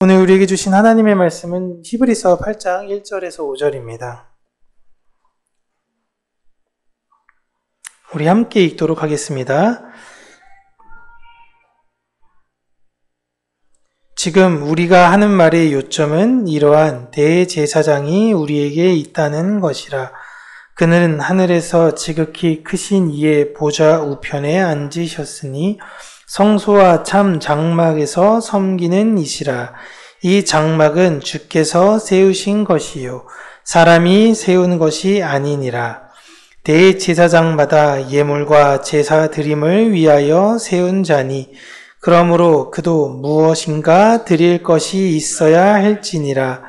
오늘 우리에게 주신 하나님의 말씀은 히브리서 8장 1절에서 5절입니다. 우리 함께 읽도록 하겠습니다. 지금 우리가 하는 말의 요점은 이러한 대제사장이 우리에게 있다는 것이라. 그는 하늘에서 지극히 크신 이의 보좌 우편에 앉으셨으니 성소와 참 장막에서 섬기는 이시라. 이 장막은 주께서 세우신 것이요 사람이 세운 것이 아니니라. 대제사장마다 예물과 제사 드림을 위하여 세운 자니 그러므로 그도 무엇인가 드릴 것이 있어야 할지니라.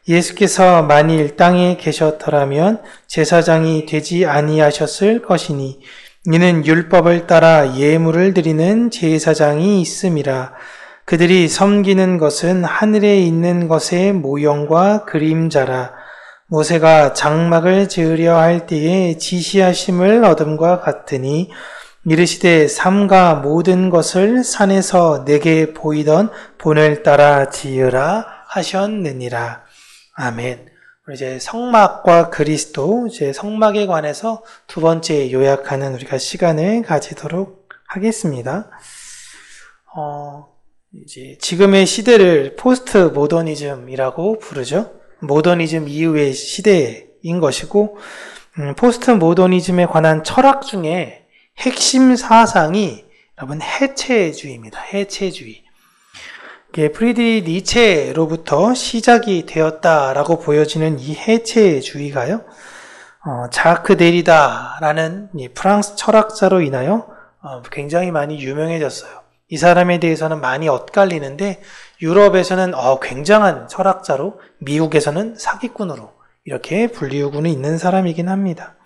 예수께서 만일 땅에 계셨더라면 제사장이 되지 아니하셨을 것이니 이는 율법을 따라 예물을 드리는 제사장이 있음이라. 그들이 섬기는 것은 하늘에 있는 것의 모형과 그림자라. 모세가 장막을 지으려 할 때에 지시하심을 얻음과 같으니 이르시되 삼가 모든 것을 산에서 내게 보이던 본을 따라 지으라 하셨느니라. 아멘. 이제 성막과 그리스도, 이제 성막에 관해서 두 번째 요약하는 우리가 시간을 가지도록 하겠습니다. 이제 지금의 시대를 포스트 모더니즘이라고 부르죠. 모더니즘 이후의 시대인 것이고, 포스트 모더니즘에 관한 철학 중에 핵심 사상이 여러분 해체주의입니다. 해체주의. 프리드리히 니체로부터 시작이 되었다라고 보여지는 이 해체주의가요, 자크 데리다라는 프랑스 철학자로 인하여 굉장히 많이 유명해졌어요. 이 사람에 대해서는 많이 엇갈리는데 유럽에서는 굉장한 철학자로, 미국에서는 사기꾼으로 이렇게 불리우고는 있는 사람이긴 합니다.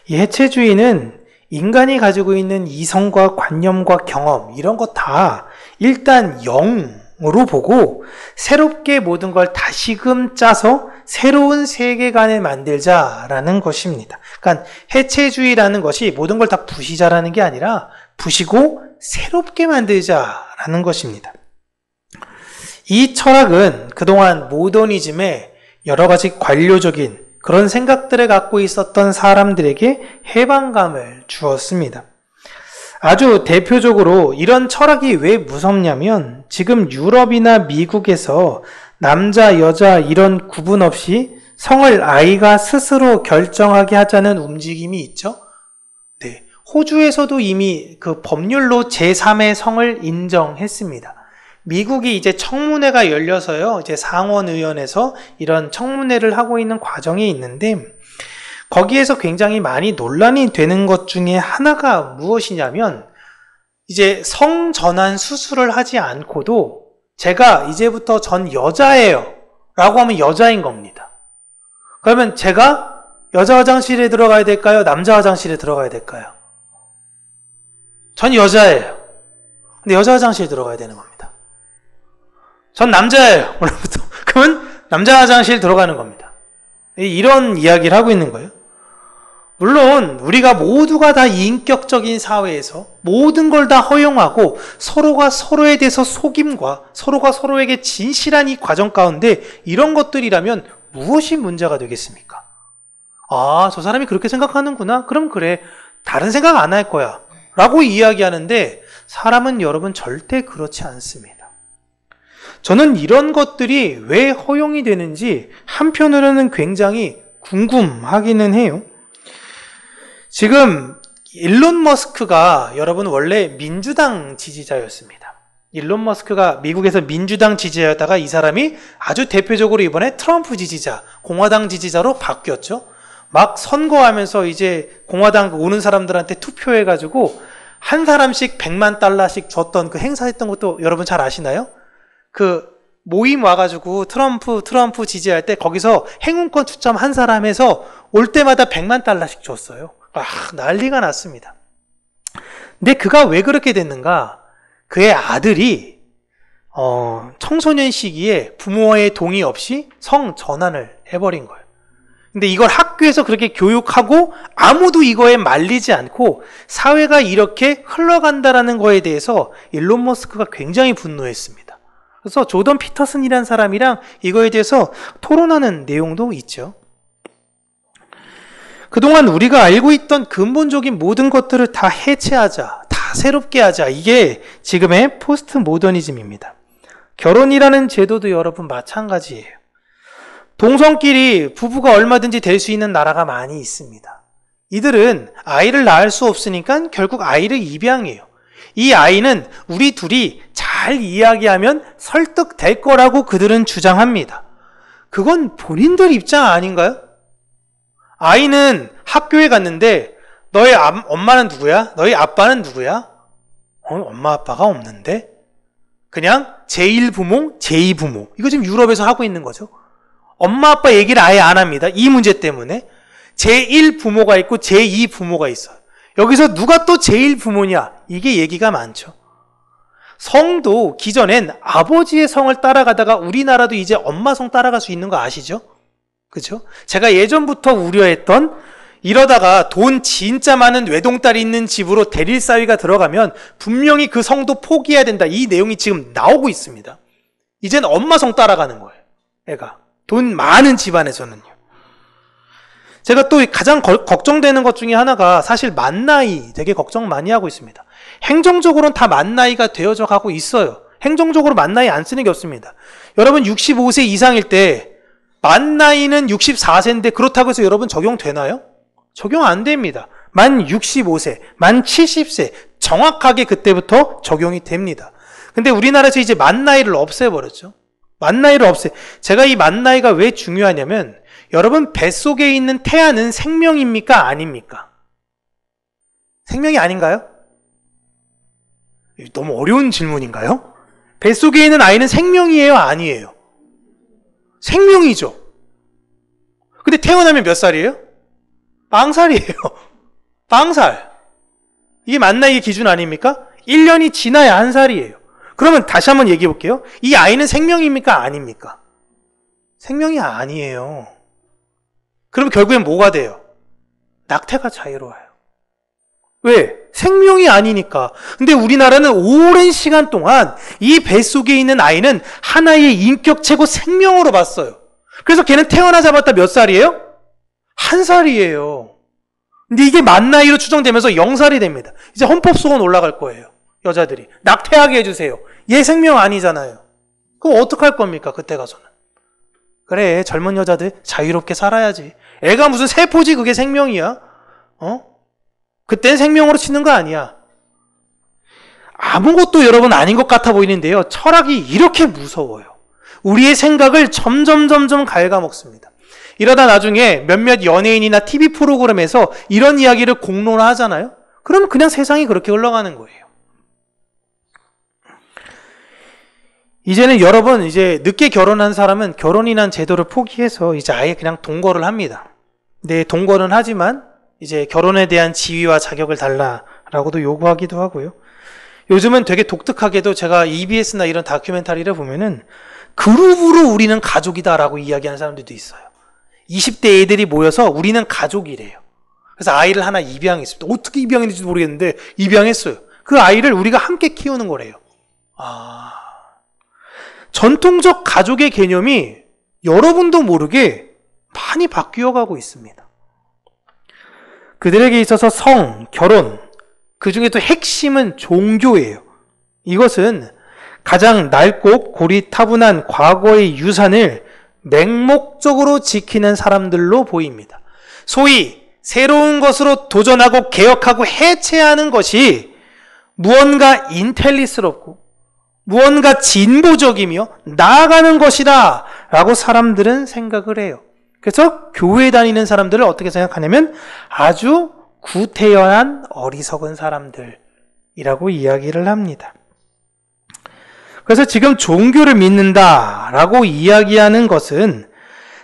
이 해체주의는 인간이 가지고 있는 이성과 관념과 경험 이런 것 다 일단 0으로 보고 새롭게 모든 걸 다시금 짜서 새로운 세계관을 만들자라는 것입니다. 그러니까 해체주의라는 것이 모든 걸 다 부시자라는 게 아니라 부시고 새롭게 만들자라는 것입니다. 이 철학은 그동안 모더니즘의 여러 가지 관료적인 그런 생각들을 갖고 있었던 사람들에게 해방감을 주었습니다. 아주 대표적으로 이런 철학이 왜 무섭냐면 지금 유럽이나 미국에서 남자, 여자 이런 구분 없이 성을 아이가 스스로 결정하게 하자는 움직임이 있죠. 네, 호주에서도 이미 그 법률로 제3의 성을 인정했습니다. 미국이 이제 청문회가 열려서요, 이제 상원의원에서 이런 청문회를 하고 있는 과정이 있는데 거기에서 굉장히 많이 논란이 되는 것 중에 하나가 무엇이냐면 이제 성전환 수술을 하지 않고도 제가 이제부터 전 여자예요 라고 하면 여자인 겁니다. 그러면 제가 여자 화장실에 들어가야 될까요? 남자 화장실에 들어가야 될까요? 전 여자예요. 근데 여자 화장실에 들어가야 되는 겁니다. 전 남자예요. 오늘부터. 그러면 남자 화장실 들어가는 겁니다. 이런 이야기를 하고 있는 거예요. 물론 우리가 모두가 다 인격적인 사회에서 모든 걸 다 허용하고 서로가 서로에 대해서 속임과 서로가 서로에게 진실한 이 과정 가운데 이런 것들이라면 무엇이 문제가 되겠습니까? 아, 저 사람이 그렇게 생각하는구나? 그럼 그래. 다른 생각 안 할 거야. 라고 이야기하는데 사람은 여러분 절대 그렇지 않습니다. 저는 이런 것들이 왜 허용이 되는지 한편으로는 굉장히 궁금하기는 해요. 지금 일론 머스크가 여러분 원래 민주당 지지자였습니다. 일론 머스크가 미국에서 민주당 지지자였다가 이 사람이 아주 대표적으로 이번에 트럼프 지지자, 공화당 지지자로 바뀌었죠. 막 선거하면서 이제 공화당 오는 사람들한테 투표해가지고 한 사람씩 100만 달러씩 줬던 그 행사했던 것도 여러분 잘 아시나요? 그 모임 와가지고 트럼프 지지할 때 거기서 행운권 추첨 한 사람 해서 올 때마다 100만 달러씩 줬어요. 난리가 났습니다. 근데 그가 왜 그렇게 됐는가? 그의 아들이 청소년 시기에 부모의 동의 없이 성전환을 해버린 거예요. 근데 이걸 학교에서 그렇게 교육하고 아무도 이거에 말리지 않고 사회가 이렇게 흘러간다라는 거에 대해서 일론 머스크가 굉장히 분노했습니다. 그래서 조던 피터슨이라는 사람이랑 이거에 대해서 토론하는 내용도 있죠. 그동안 우리가 알고 있던 근본적인 모든 것들을 다 해체하자, 다 새롭게 하자. 이게 지금의 포스트 모더니즘입니다. 결혼이라는 제도도 여러분 마찬가지예요. 동성끼리 부부가 얼마든지 될 수 있는 나라가 많이 있습니다. 이들은 아이를 낳을 수 없으니까 결국 아이를 입양해요. 이 아이는 우리 둘이 잘 이야기하면 설득될 거라고 그들은 주장합니다. 그건 본인들 입장 아닌가요? 아이는 학교에 갔는데 너의 엄마는 누구야? 너희 아빠는 누구야? 엄마 아빠가 없는데? 그냥 제1부모, 제2부모. 이거 지금 유럽에서 하고 있는 거죠. 엄마 아빠 얘기를 아예 안 합니다. 이 문제 때문에. 제1부모가 있고 제2부모가 있어요. 여기서 누가 또 제1부모냐? 이게 얘기가 많죠. 성도 기존엔 아버지의 성을 따라가다가 우리나라도 이제 엄마 성 따라갈 수 있는 거 아시죠? 그죠? 제가 예전부터 우려했던 이러다가 돈 진짜 많은 외동딸이 있는 집으로 대릴 사위가 들어가면 분명히 그 성도 포기해야 된다. 이 내용이 지금 나오고 있습니다. 이젠 엄마 성 따라가는 거예요. 애가. 돈 많은 집안에서는요. 제가 또 가장 걱정되는 것 중에 하나가 사실 만 나이 되게 걱정 많이 하고 있습니다. 행정적으로는 다 만 나이가 되어져 가고 있어요. 행정적으로 만 나이 안 쓰는 게 없습니다. 여러분 65세 이상일 때 만 나이는 64세인데 그렇다고 해서 여러분 적용되나요? 적용 안 됩니다. 만 65세, 만 70세 정확하게 그때부터 적용이 됩니다. 근데 우리나라에서 이제 만 나이를 없애버렸죠. 만 나이를 제가 이 만 나이가 왜 중요하냐면 여러분 뱃속에 있는 태아는 생명입니까? 아닙니까? 생명이 아닌가요? 너무 어려운 질문인가요? 뱃속에 있는 아이는 생명이에요? 아니에요? 생명이죠. 근데 태어나면 몇 살이에요? 빵살이에요. 빵살. 이게 만 나이의 기준 아닙니까? 1년이 지나야 한 살이에요. 그러면 다시 한번 얘기해 볼게요. 이 아이는 생명입니까? 아닙니까? 생명이 아니에요. 그럼 결국엔 뭐가 돼요? 낙태가 자유로워요. 왜? 생명이 아니니까. 근데 우리나라는 오랜 시간 동안 이 뱃속에 있는 아이는 하나의 인격체고 생명으로 봤어요. 그래서 걔는 태어나자마자 몇 살이에요? 한 살이에요. 근데 이게 만 나이로 추정되면서 0살이 됩니다. 이제 헌법소원 올라갈 거예요. 여자들이. 낙태하게 해주세요. 얘 생명 아니잖아요. 그럼 어떡할 겁니까? 그때 가서는. 그래, 젊은 여자들 자유롭게 살아야지. 애가 무슨 세포지 그게 생명이야? 그땐 생명으로 치는 거 아니야. 아무것도 여러분 아닌 것 같아 보이는데요. 철학이 이렇게 무서워요. 우리의 생각을 점점 갉아먹습니다. 이러다 나중에 몇몇 연예인이나 TV 프로그램에서 이런 이야기를 공론화하잖아요. 그럼 그냥 세상이 그렇게 흘러가는 거예요. 이제는 여러분 이제 늦게 결혼한 사람은 결혼이란 제도를 포기해서 이제 아예 그냥 동거를 합니다. 네, 동거는 하지만 이제 결혼에 대한 지위와 자격을 달라라고도 요구하기도 하고요. 요즘은 되게 독특하게도 제가 EBS나 이런 다큐멘터리를 보면은 그룹으로 우리는 가족이다라고 이야기하는 사람들도 있어요. 20대 애들이 모여서 우리는 가족이래요. 그래서 아이를 하나 입양했습니다. 어떻게 입양했는지도 모르겠는데 입양했어요. 그 아이를 우리가 함께 키우는 거래요. 전통적 가족의 개념이 여러분도 모르게 많이 바뀌어가고 있습니다. 그들에게 있어서 성, 결혼, 그 중에도 핵심은 종교예요. 이것은 가장 낡고 고리타분한 과거의 유산을 맹목적으로 지키는 사람들로 보입니다. 소위 새로운 것으로 도전하고 개혁하고 해체하는 것이 무언가 인텔리스럽고 무언가 진보적이며 나아가는 것이다 라고 사람들은 생각을 해요. 그래서 교회 다니는 사람들을 어떻게 생각하냐면 아주 구태연한 어리석은 사람들이라고 이야기를 합니다. 그래서 지금 종교를 믿는다라고 이야기하는 것은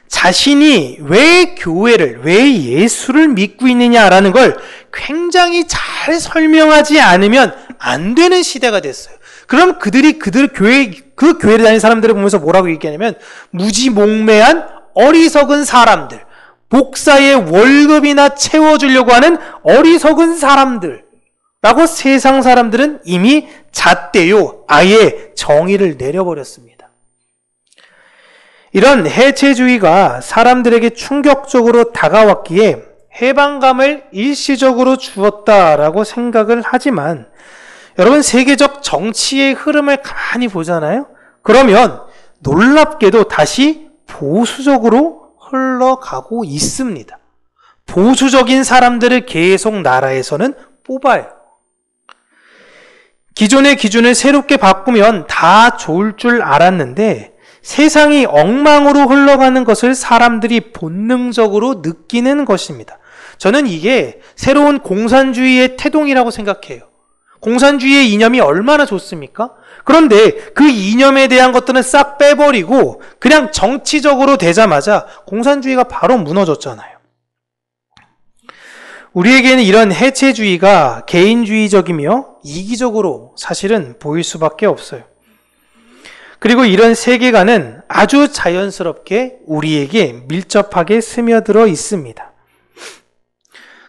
자신이 왜 교회를, 왜 예수를 믿고 있느냐라는 걸 굉장히 잘 설명하지 않으면 안 되는 시대가 됐어요. 그럼 그들 교회를 다니는 사람들을 보면서 뭐라고 얘기하냐면 무지몽매한 어리석은 사람들, 목사의 월급이나 채워주려고 하는 어리석은 사람들 라고 세상 사람들은 이미 잣대요 아예 정의를 내려버렸습니다. 이런 해체주의가 사람들에게 충격적으로 다가왔기에 해방감을 일시적으로 주었다라고 생각을 하지만 여러분 세계적 정치의 흐름을 가만히 보잖아요. 그러면 놀랍게도 다시 보수적으로 흘러가고 있습니다. 보수적인 사람들을 계속 나라에서는 뽑아요. 기존의 기준을 새롭게 바꾸면 다 좋을 줄 알았는데 세상이 엉망으로 흘러가는 것을 사람들이 본능적으로 느끼는 것입니다. 저는 이게 새로운 공산주의의 태동이라고 생각해요. 공산주의의 이념이 얼마나 좋습니까? 그런데 그 이념에 대한 것들은 싹 빼버리고 그냥 정치적으로 되자마자 공산주의가 바로 무너졌잖아요. 우리에게는 이런 해체주의가 개인주의적이며 이기적으로 사실은 보일 수밖에 없어요. 그리고 이런 세계관은 아주 자연스럽게 우리에게 밀접하게 스며들어 있습니다.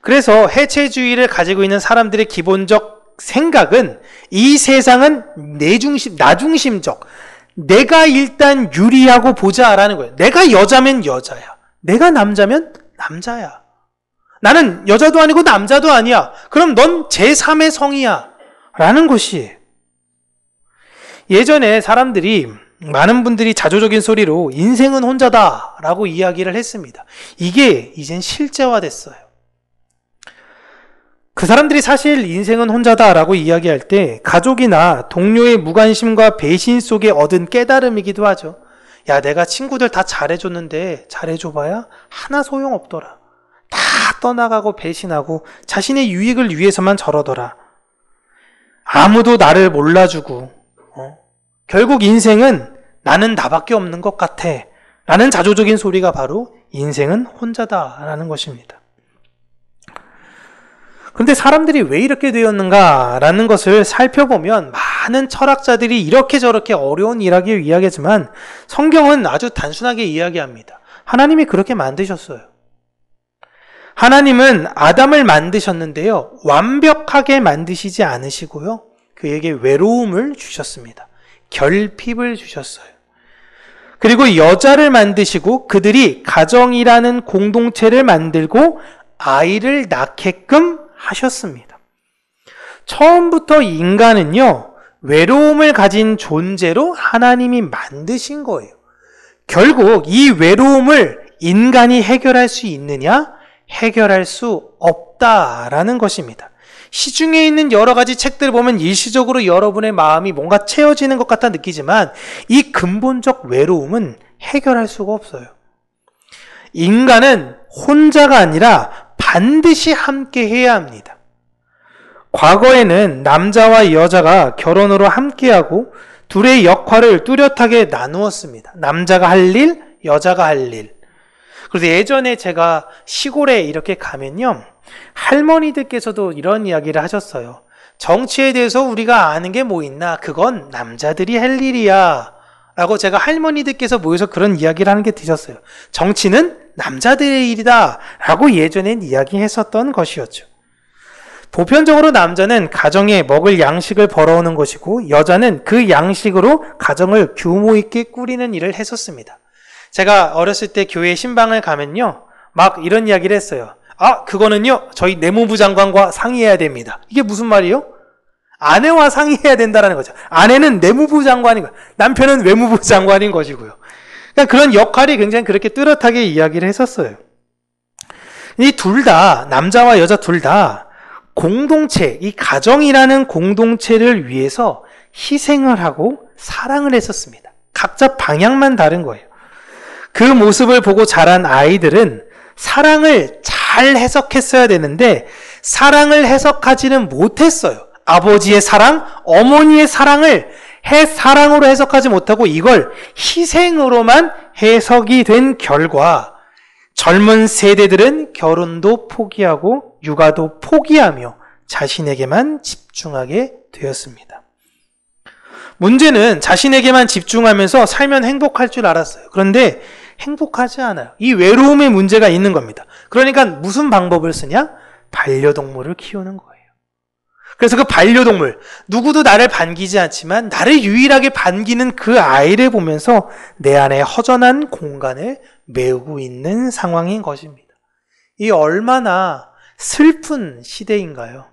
그래서 해체주의를 가지고 있는 사람들의 기본적 생각은 이 세상은 나중심적, 내가 일단 유리하고 보자라는 거예요. 내가 여자면 여자야. 내가 남자면 남자야. 나는 여자도 아니고 남자도 아니야. 그럼 넌 제3의 성이야. 라는 것이에요. 예전에 많은 분들이 자조적인 소리로 인생은 혼자다 라고 이야기를 했습니다. 이게 이젠 실제화됐어요. 그 사람들이 사실 인생은 혼자다라고 이야기할 때 가족이나 동료의 무관심과 배신 속에 얻은 깨달음이기도 하죠. 야, 내가 친구들 다 잘해줬는데 잘해줘봐야 하나 소용없더라. 다 떠나가고 배신하고 자신의 유익을 위해서만 저러더라. 아무도 나를 몰라주고 결국 인생은 나는 나밖에 없는 것 같아 라는 자조적인 소리가 바로 인생은 혼자다라는 것입니다. 그런데 사람들이 왜 이렇게 되었는가라는 것을 살펴보면 많은 철학자들이 이렇게 저렇게 어려운 이야기하지만 성경은 아주 단순하게 이야기합니다. 하나님이 그렇게 만드셨어요. 하나님은 아담을 만드셨는데요. 완벽하게 만드시지 않으시고요. 그에게 외로움을 주셨습니다. 결핍을 주셨어요. 그리고 여자를 만드시고 그들이 가정이라는 공동체를 만들고 아이를 낳게끔 하셨습니다. 처음부터 인간은요, 외로움을 가진 존재로 하나님이 만드신 거예요. 결국 이 외로움을 인간이 해결할 수 있느냐? 해결할 수 없다라는 것입니다. 시중에 있는 여러 가지 책들을 보면 일시적으로 여러분의 마음이 뭔가 채워지는 것 같아 느끼지만 이 근본적 외로움은 해결할 수가 없어요. 인간은 혼자가 아니라 반드시 함께 해야 합니다. 과거에는 남자와 여자가 결혼으로 함께하고 둘의 역할을 뚜렷하게 나누었습니다. 남자가 할 일, 여자가 할 일. 그래서 예전에 제가 시골에 이렇게 가면요, 할머니들께서도 이런 이야기를 하셨어요. 정치에 대해서 우리가 아는 게 뭐 있나? 그건 남자들이 할 일이야. 라고 제가 할머니들께서 모여서 그런 이야기를 하는 게 드셨어요. 정치는 남자들의 일이다. 라고 예전엔 이야기했었던 것이었죠. 보편적으로 남자는 가정에 먹을 양식을 벌어오는 것이고 여자는 그 양식으로 가정을 규모 있게 꾸리는 일을 했었습니다. 제가 어렸을 때 교회 신방을 가면요, 막 이런 이야기를 했어요. 아, 그거는요, 저희 내무부 장관과 상의해야 됩니다. 이게 무슨 말이에요? 아내와 상의해야 된다는 거죠. 아내는 내무부 장관인 거예요. 남편은 외무부 장관인 것이고요. 그러니까 그런 역할이 굉장히 그렇게 뚜렷하게 이야기를 했었어요. 이 둘 다, 남자와 여자 둘 다 공동체, 이 가정이라는 공동체를 위해서 희생을 하고 사랑을 했었습니다. 각자 방향만 다른 거예요. 그 모습을 보고 자란 아이들은 사랑을 잘 해석했어야 되는데 사랑을 해석하지는 못했어요. 아버지의 사랑, 어머니의 사랑을 사랑으로 해석하지 못하고 이걸 희생으로만 해석이 된 결과 젊은 세대들은 결혼도 포기하고 육아도 포기하며 자신에게만 집중하게 되었습니다. 문제는 자신에게만 집중하면서 살면 행복할 줄 알았어요. 그런데 행복하지 않아요. 이 외로움의 문제가 있는 겁니다. 그러니까 무슨 방법을 쓰냐? 반려동물을 키우는 거예요. 그래서 그 반려동물, 누구도 나를 반기지 않지만 나를 유일하게 반기는 그 아이를 보면서 내 안에 허전한 공간을 메우고 있는 상황인 것입니다. 이 얼마나 슬픈 시대인가요?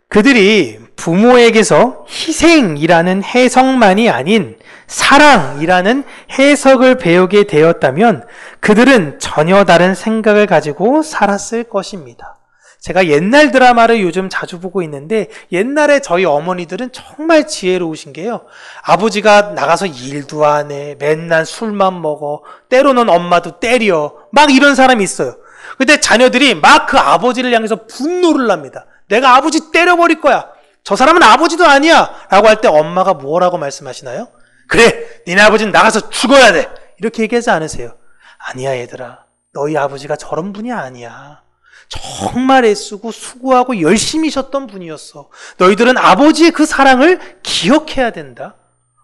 그들이 부모에게서 희생이라는 해석만이 아닌 사랑이라는 해석을 배우게 되었다면 그들은 전혀 다른 생각을 가지고 살았을 것입니다. 제가 옛날 드라마를 요즘 자주 보고 있는데 옛날에 저희 어머니들은 정말 지혜로우신 게요. 아버지가 나가서 일도 안 해. 맨날 술만 먹어. 때로는 엄마도 때려. 막 이런 사람이 있어요. 근데 자녀들이 막 그 아버지를 향해서 분노를 합니다. 내가 아버지 때려버릴 거야. 저 사람은 아버지도 아니야. 라고 할 때 엄마가 뭐라고 말씀하시나요? 그래, 니네 아버지는 나가서 죽어야 돼. 이렇게 얘기하지 않으세요. 아니야 얘들아. 너희 아버지가 저런 분이 아니야. 정말 애쓰고 수고하고 열심히 셨던 분이었어. 너희들은 아버지의 그 사랑을 기억해야 된다.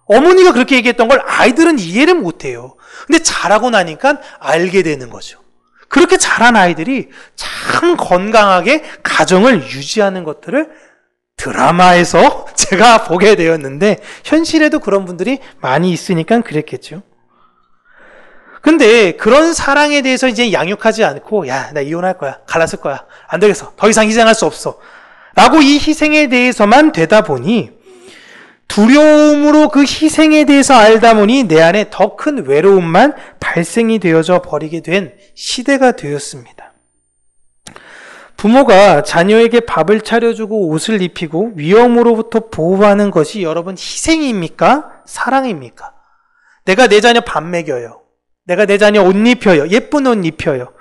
어머니가 그렇게 얘기했던 걸 아이들은 이해를 못해요. 근데 자라고 나니까 알게 되는 거죠. 그렇게 자란 아이들이 참 건강하게 가정을 유지하는 것들을 드라마에서 제가 보게 되었는데 현실에도 그런 분들이 많이 있으니까 그랬겠죠. 근데 그런 사랑에 대해서 이제 양육하지 않고 야, 나 이혼할 거야. 갈랐을 거야. 안 되겠어. 더 이상 희생할 수 없어. 라고 이 희생에 대해서만 되다 보니 두려움으로 그 희생에 대해서 알다 보니 내 안에 더 큰 외로움만 발생이 되어져 버리게 된 시대가 되었습니다. 부모가 자녀에게 밥을 차려주고 옷을 입히고 위험으로부터 보호하는 것이 여러분 희생입니까? 사랑입니까? 내가 내 자녀 밥 먹여요. 내가 내 자녀 옷 입혀요. 예쁜 옷 입혀요.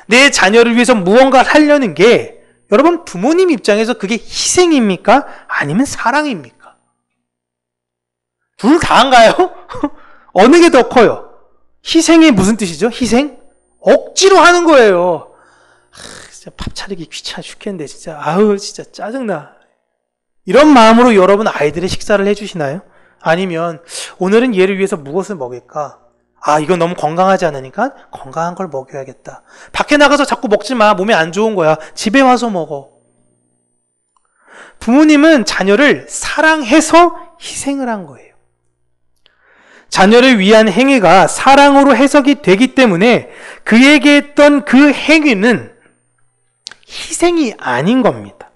내 자녀를 위해서 무언가 하려는 게 여러분 부모님 입장에서 그게 희생입니까? 아니면 사랑입니까? 둘 다인가요? 어느 게 더 커요? 희생이 무슨 뜻이죠? 희생? 억지로 하는 거예요. 진짜 밥 차리기 귀찮아 죽겠는데 진짜 아우 진짜 짜증나. 이런 마음으로 여러분 아이들의 식사를 해주시나요? 아니면 오늘은 얘를 위해서 무엇을 먹일까? 아, 이건 너무 건강하지 않으니까 건강한 걸 먹여야겠다. 밖에 나가서 자꾸 먹지 마. 몸에 안 좋은 거야. 집에 와서 먹어. 부모님은 자녀를 사랑해서 희생을 한 거예요. 자녀를 위한 행위가 사랑으로 해석이 되기 때문에 그에게 했던 그 행위는 희생이 아닌 겁니다.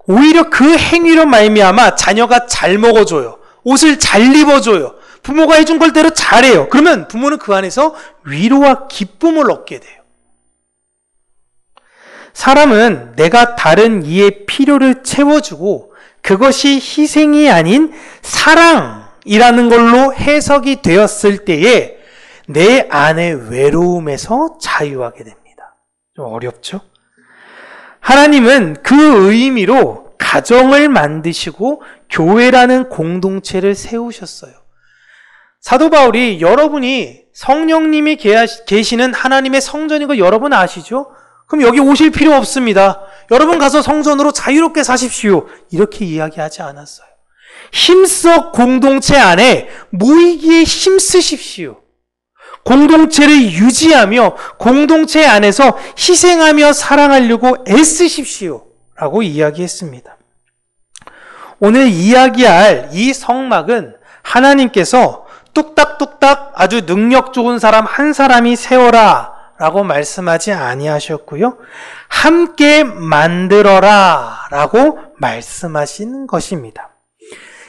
오히려 그 행위로 말미암아 자녀가 잘 먹어줘요. 옷을 잘 입어줘요. 부모가 해준 걸대로 잘해요. 그러면 부모는 그 안에서 위로와 기쁨을 얻게 돼요. 사람은 내가 다른 이의 필요를 채워주고 그것이 희생이 아닌 사랑이라는 걸로 해석이 되었을 때에 내 안의 외로움에서 자유하게 됩니다. 좀 어렵죠? 하나님은 그 의미로 가정을 만드시고 교회라는 공동체를 세우셨어요. 사도 바울이 여러분이 성령님이 계시는 하나님의 성전인 거 여러분 아시죠? 그럼 여기 오실 필요 없습니다. 여러분 가서 성전으로 자유롭게 사십시오. 이렇게 이야기하지 않았어요. 힘써 공동체 안에 모이기에 힘쓰십시오. 공동체를 유지하며 공동체 안에서 희생하며 사랑하려고 애쓰십시오. 라고 이야기했습니다. 오늘 이야기할 이 성막은 하나님께서 뚝딱뚝딱 아주 능력 좋은 사람 한 사람이 세워라 라고 말씀하지 아니하셨고요. 함께 만들어라 라고 말씀하신 것입니다.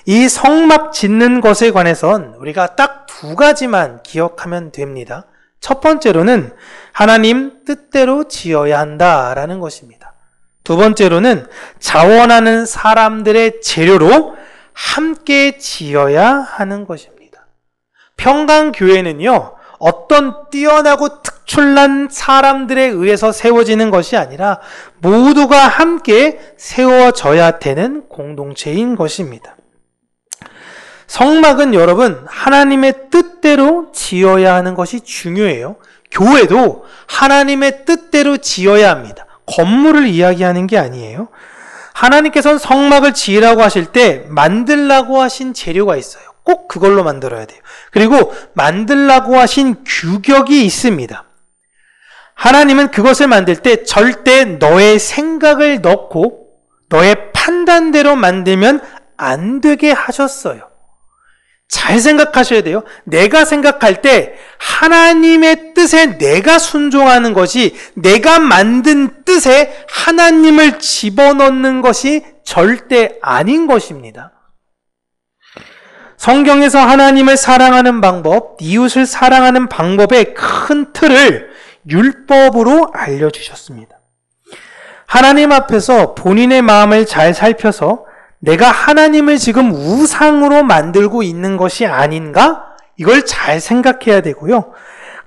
이 성막 짓는 것에 관해선 우리가 딱 두 가지만 기억하면 됩니다. 첫 번째로는 하나님 뜻대로 지어야 한다라는 것입니다. 두 번째로는 자원하는 사람들의 재료로 함께 지어야 하는 것입니다. 평강교회는요, 어떤 뛰어나고 특출난 사람들에 의해서 세워지는 것이 아니라 모두가 함께 세워져야 되는 공동체인 것입니다. 성막은 여러분 하나님의 뜻대로 지어야 하는 것이 중요해요. 교회도 하나님의 뜻대로 지어야 합니다. 건물을 이야기하는 게 아니에요. 하나님께서는 성막을 지으라고 하실 때 만들라고 하신 재료가 있어요. 꼭 그걸로 만들어야 돼요. 그리고 만들라고 하신 규격이 있습니다. 하나님은 그것을 만들 때 절대 너의 생각을 넣고 너의 판단대로 만들면 안 되게 하셨어요. 잘 생각하셔야 돼요. 내가 생각할 때 하나님의 뜻에 내가 순종하는 것이 내가 만든 뜻에 하나님을 집어넣는 것이 절대 아닌 것입니다. 성경에서 하나님을 사랑하는 방법, 이웃을 사랑하는 방법의 큰 틀을 율법으로 알려주셨습니다. 하나님 앞에서 본인의 마음을 잘 살펴서 내가 하나님을 지금 우상으로 만들고 있는 것이 아닌가? 이걸 잘 생각해야 되고요.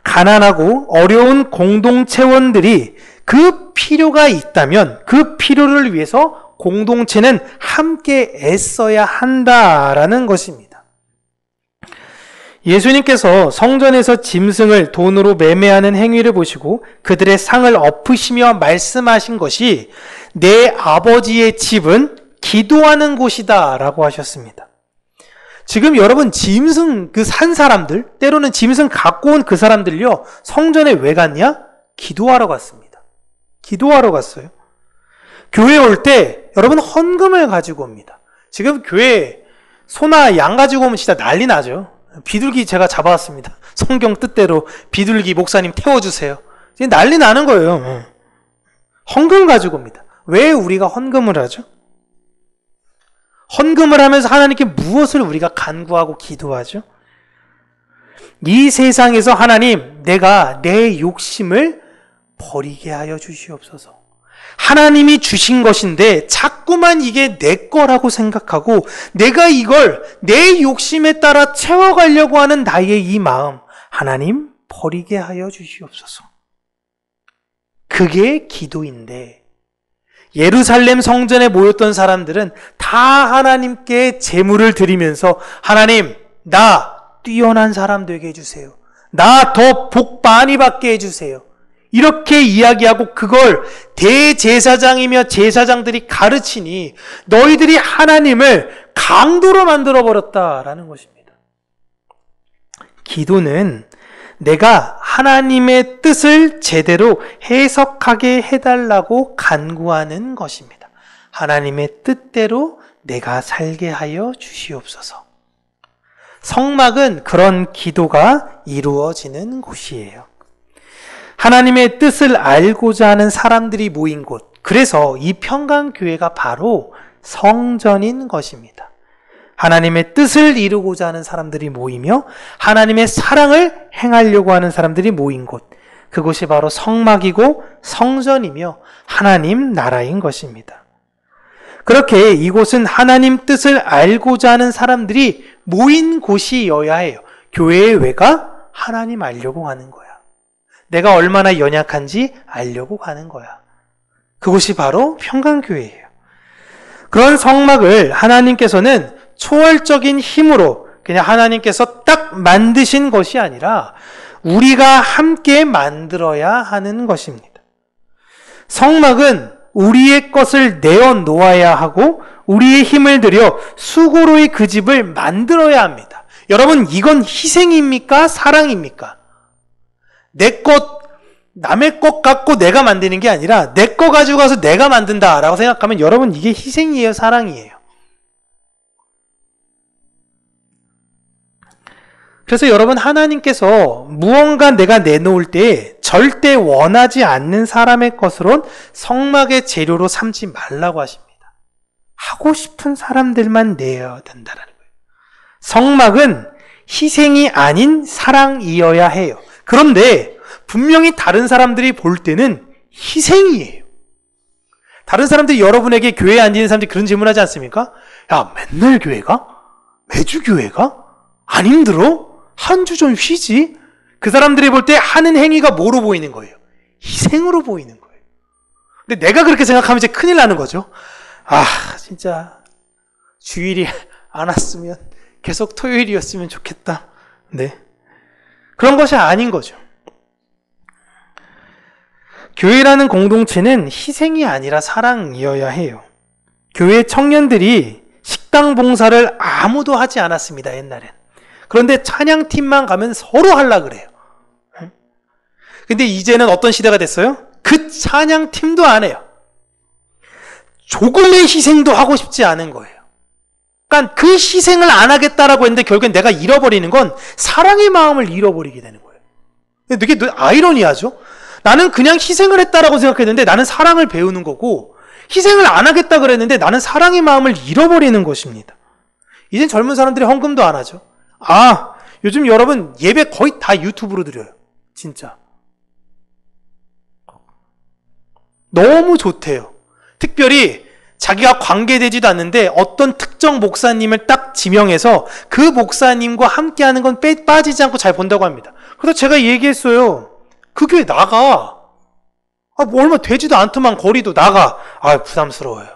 가난하고 어려운 공동체원들이 그 필요가 있다면 그 필요를 위해서 공동체는 함께 애써야 한다라는 것입니다. 예수님께서 성전에서 짐승을 돈으로 매매하는 행위를 보시고 그들의 상을 엎으시며 말씀하신 것이 내 아버지의 집은 기도하는 곳이다 라고 하셨습니다. 지금 여러분 짐승 그 산 사람들, 때로는 짐승 갖고 온 그 사람들요, 성전에 왜 갔냐? 기도하러 갔습니다. 기도하러 갔어요. 교회에 올 때 여러분 헌금을 가지고 옵니다. 지금 교회에 소나 양 가지고 오면 진짜 난리 나죠. 비둘기 제가 잡아왔습니다. 성경 뜻대로 비둘기 목사님 태워주세요. 지금 난리 나는 거예요. 헌금 가지고 옵니다. 왜 우리가 헌금을 하죠? 헌금을 하면서 하나님께 무엇을 우리가 간구하고 기도하죠? 이 세상에서 하나님, 내가 내 욕심을 버리게 하여 주시옵소서. 하나님이 주신 것인데 자꾸만 이게 내 거라고 생각하고 내가 이걸 내 욕심에 따라 채워가려고 하는 나의 이 마음, 하나님 버리게 하여 주시옵소서. 그게 기도인데 예루살렘 성전에 모였던 사람들은 다 하나님께 제물을 드리면서 하나님, 나 뛰어난 사람 되게 해주세요. 나 더 복 많이 받게 해주세요. 이렇게 이야기하고 그걸 대제사장이며 제사장들이 가르치니 너희들이 하나님을 강도로 만들어버렸다라는 것입니다. 기도는 내가 하나님의 뜻을 제대로 해석하게 해달라고 간구하는 것입니다. 하나님의 뜻대로 내가 살게 하여 주시옵소서. 성막은 그런 기도가 이루어지는 곳이에요. 하나님의 뜻을 알고자 하는 사람들이 모인 곳, 그래서 이 평강교회가 바로 성전인 것입니다. 하나님의 뜻을 이루고자 하는 사람들이 모이며 하나님의 사랑을 행하려고 하는 사람들이 모인 곳, 그곳이 바로 성막이고 성전이며 하나님 나라인 것입니다. 그렇게 이곳은 하나님 뜻을 알고자 하는 사람들이 모인 곳이어야 해요. 교회의 왜가 하나님 알려고 하는 거야. 내가 얼마나 연약한지 알려고 가는 거야. 그곳이 바로 평강교회예요. 그런 성막을 하나님께서는 초월적인 힘으로 그냥 하나님께서 딱 만드신 것이 아니라 우리가 함께 만들어야 하는 것입니다. 성막은 우리의 것을 내어 놓아야 하고 우리의 힘을 들여 수고로이 그 집을 만들어야 합니다. 여러분, 이건 희생입니까? 사랑입니까? 내 것, 남의 것 갖고 내가 만드는 게 아니라 내 거 가지고 가서 내가 만든다라고 생각하면 여러분, 이게 희생이에요? 사랑이에요? 그래서 여러분, 하나님께서 무언가 내가 내놓을 때 절대 원하지 않는 사람의 것으론 성막의 재료로 삼지 말라고 하십니다. 하고 싶은 사람들만 내야 된다는 거예요. 성막은 희생이 아닌 사랑이어야 해요. 그런데 분명히 다른 사람들이 볼 때는 희생이에요. 다른 사람들이 여러분에게 교회에 앉는 사람들이 그런 질문하지 않습니까? 야, 맨날 교회 가? 매주 교회 가? 안 힘들어? 한 주 좀 쉬지? 그 사람들이 볼 때 하는 행위가 뭐로 보이는 거예요? 희생으로 보이는 거예요. 근데 내가 그렇게 생각하면 이제 큰일 나는 거죠. 아, 진짜 주일이 안 왔으면 계속 토요일이었으면 좋겠다. 네, 그런 것이 아닌 거죠. 교회라는 공동체는 희생이 아니라 사랑이어야 해요. 교회 청년들이 식당 봉사를 아무도 하지 않았습니다, 옛날엔. 그런데 찬양팀만 가면 서로 하려고 그래요. 근데 이제는 어떤 시대가 됐어요? 그 찬양팀도 안 해요. 조금의 희생도 하고 싶지 않은 거예요. 그러니까 그 희생을 안 하겠다라고 했는데 결국엔 내가 잃어버리는 건 사랑의 마음을 잃어버리게 되는 거예요. 이게 아이러니하죠? 나는 그냥 희생을 했다라고 생각했는데 나는 사랑을 배우는 거고, 희생을 안 하겠다 그랬는데 나는 사랑의 마음을 잃어버리는 것입니다. 이젠 젊은 사람들이 헌금도 안 하죠. 요즘 여러분 예배 거의 다 유튜브로 드려요. 진짜. 너무 좋대요. 특별히 자기가 관계되지도 않는데 어떤 특정 목사님을 딱 지명해서 그 목사님과 함께하는 건 빠지지 않고 잘 본다고 합니다. 그래서 제가 얘기했어요. 그 교회 나가. 뭐 얼마 되지도 않더만 거리도 나가. 부담스러워요.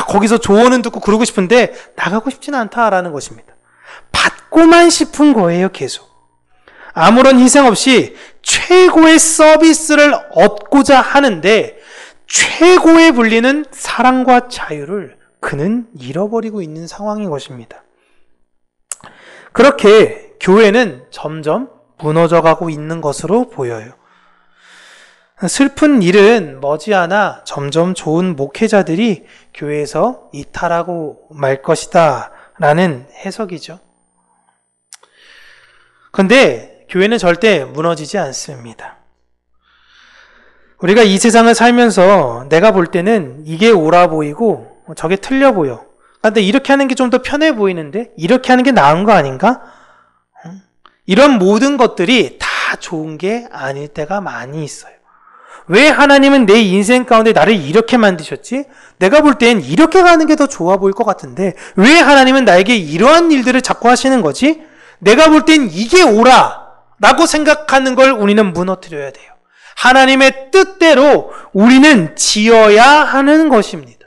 거기서 조언은 듣고 그러고 싶은데 나가고 싶지는 않다라는 것입니다. 받고만 싶은 거예요, 계속. 아무런 희생 없이 최고의 서비스를 얻고자 하는데 최고의 분리는 사랑과 자유를 그는 잃어버리고 있는 상황인 것입니다. 그렇게 교회는 점점 무너져가고 있는 것으로 보여요. 슬픈 일은 머지않아 점점 좋은 목회자들이 교회에서 이탈하고 말 것이다 라는 해석이죠. 그런데 교회는 절대 무너지지 않습니다. 우리가 이 세상을 살면서 내가 볼 때는 이게 옳아 보이고 저게 틀려 보여. 근데 이렇게 하는 게 좀 더 편해 보이는데 이렇게 하는 게 나은 거 아닌가? 이런 모든 것들이 다 좋은 게 아닐 때가 많이 있어요. 왜 하나님은 내 인생 가운데 나를 이렇게 만드셨지? 내가 볼 땐 이렇게 가는 게 더 좋아 보일 것 같은데 왜 하나님은 나에게 이러한 일들을 자꾸 하시는 거지? 내가 볼 땐 이게 옳아 라고 생각하는 걸 우리는 무너뜨려야 돼요. 하나님의 뜻대로 우리는 지어야 하는 것입니다.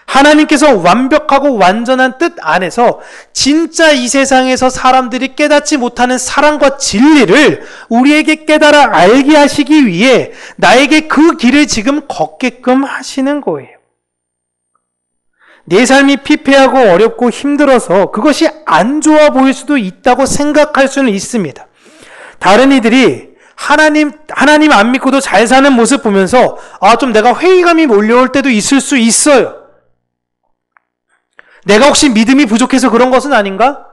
하나님께서 완벽하고 완전한 뜻 안에서 진짜 이 세상에서 사람들이 깨닫지 못하는 사랑과 진리를 우리에게 깨달아 알게 하시기 위해 나에게 그 길을 지금 걷게끔 하시는 거예요. 내 삶이 피폐하고 어렵고 힘들어서 그것이 안 좋아 보일 수도 있다고 생각할 수는 있습니다. 다른 이들이 하나님 안 믿고도 잘 사는 모습 보면서 좀 내가 회의감이 몰려올 때도 있을 수 있어요. 내가 혹시 믿음이 부족해서 그런 것은 아닌가?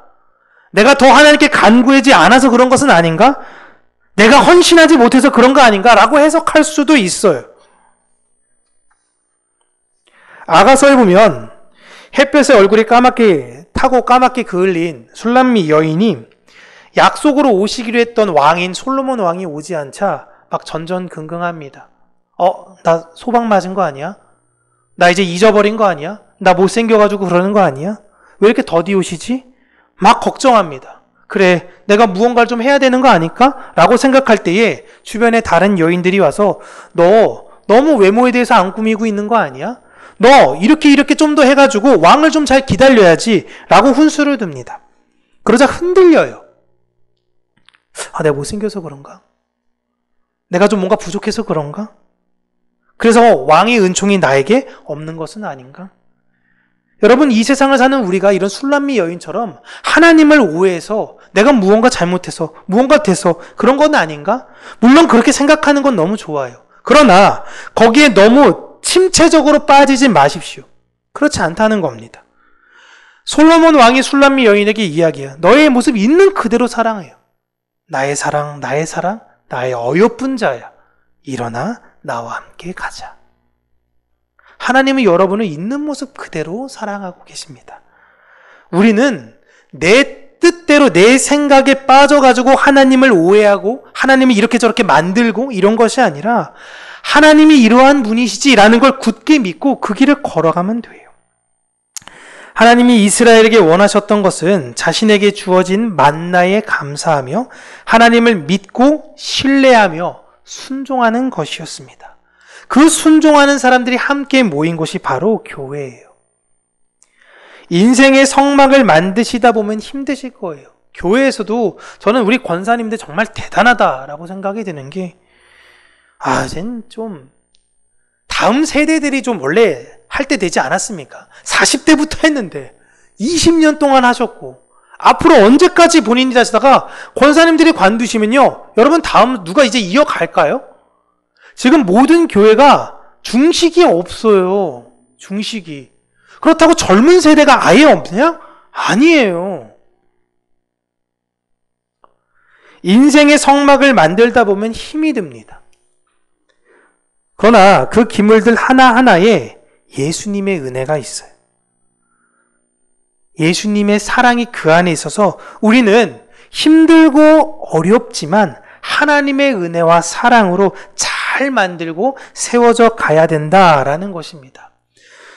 내가 더 하나님께 간구하지 않아서 그런 것은 아닌가? 내가 헌신하지 못해서 그런 거 아닌가? 라고 해석할 수도 있어요. 아가서에 보면 햇볕에 얼굴이 까맣게 타고 까맣게 그을린 술람미 여인이 약속으로 오시기로 했던 왕인 솔로몬 왕이 오지 않자 막 전전긍긍합니다. 나 소방 맞은 거 아니야? 나 이제 잊어버린 거 아니야? 나 못생겨가지고 그러는 거 아니야? 왜 이렇게 더디 오시지? 막 걱정합니다. 그래, 내가 무언가를 좀 해야 되는 거 아닐까? 라고 생각할 때에 주변에 다른 여인들이 와서 너 너무 외모에 대해서 안 꾸미고 있는 거 아니야? 너 이렇게 좀 더 해가지고 왕을 좀 잘 기다려야지 라고 훈수를 둡니다. 그러자 흔들려요. 내가 못생겨서 그런가? 내가 좀 뭔가 부족해서 그런가? 그래서 왕의 은총이 나에게 없는 것은 아닌가? 여러분, 이 세상을 사는 우리가 이런 술람미 여인처럼 하나님을 오해해서 내가 무언가 잘못해서 무언가 돼서 그런 건 아닌가? 물론 그렇게 생각하는 건 너무 좋아요. 그러나 거기에 너무 침체적으로 빠지지 마십시오. 그렇지 않다는 겁니다. 솔로몬 왕이 술람미 여인에게 이야기해요. 너의 모습 있는 그대로 사랑해요. 나의 사랑, 나의 어여쁜 자야. 일어나 나와 함께 가자. 하나님은 여러분을 있는 모습 그대로 사랑하고 계십니다. 우리는 내 뜻대로 내 생각에 빠져가지고 하나님을 오해하고 하나님을 이렇게 저렇게 만들고 이런 것이 아니라 하나님이 이러한 분이시지라는 걸 굳게 믿고 그 길을 걸어가면 돼요. 하나님이 이스라엘에게 원하셨던 것은 자신에게 주어진 만나에 감사하며 하나님을 믿고 신뢰하며 순종하는 것이었습니다. 그 순종하는 사람들이 함께 모인 곳이 바로 교회예요. 인생의 성막을 만드시다 보면 힘드실 거예요. 교회에서도 저는 우리 권사님들 정말 대단하다라고 생각이 드는 게 쟨 좀 다음 세대들이 좀 원래 할 때 되지 않았습니까? 40대부터 했는데 20년 동안 하셨고 앞으로 언제까지 본인이 하시다가 권사님들이 관두시면요, 여러분 다음 누가 이제 이어갈까요? 지금 모든 교회가 중식이 없어요. 중식이. 그렇다고 젊은 세대가 아예 없냐? 아니에요. 인생의 성막을 만들다 보면 힘이 듭니다. 그러나 그 기물들 하나하나에 예수님의 은혜가 있어요. 예수님의 사랑이 그 안에 있어서 우리는 힘들고 어렵지만 하나님의 은혜와 사랑으로 잘 만들고 세워져 가야 된다라는 것입니다.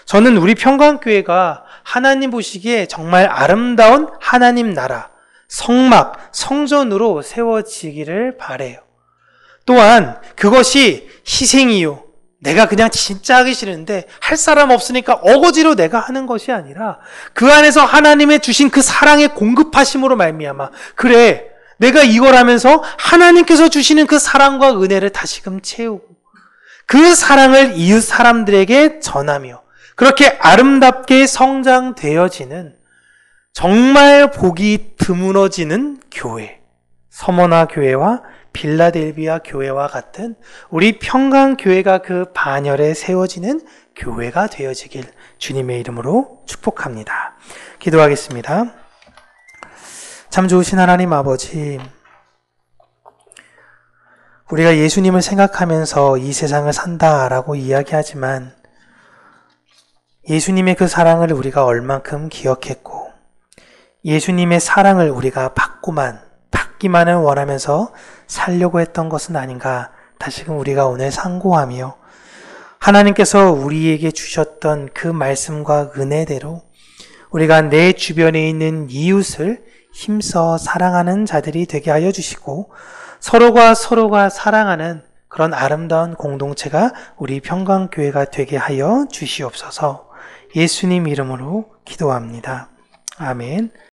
저는 우리 평강교회가 하나님 보시기에 정말 아름다운 하나님 나라, 성막, 성전으로 세워지기를 바라요. 또한 그것이 희생이요, 내가 그냥 진짜 하기 싫은데 할 사람 없으니까 어거지로 내가 하는 것이 아니라 그 안에서 하나님의 주신 그 사랑의 공급하심으로 말미암아, 그래 내가 이걸 하면서 하나님께서 주시는 그 사랑과 은혜를 다시금 채우고 그 사랑을 이웃 사람들에게 전하며 그렇게 아름답게 성장되어지는 정말 복이 드물어지는 교회, 서머나 교회와 빌라델비아 교회와 같은 우리 평강교회가 그 반열에 세워지는 교회가 되어지길 주님의 이름으로 축복합니다. 기도하겠습니다. 참 좋으신 하나님 아버지, 우리가 예수님을 생각하면서 이 세상을 산다라고 이야기하지만 예수님의 그 사랑을 우리가 얼만큼 기억했고 예수님의 사랑을 우리가 받기만을 원하면서 살려고 했던 것은 아닌가 다시금 우리가 오늘 상고하며 하나님께서 우리에게 주셨던 그 말씀과 은혜대로 우리가 내 주변에 있는 이웃을 힘써 사랑하는 자들이 되게 하여 주시고 서로가 사랑하는 그런 아름다운 공동체가 우리 평강교회가 되게 하여 주시옵소서. 예수님 이름으로 기도합니다. 아멘.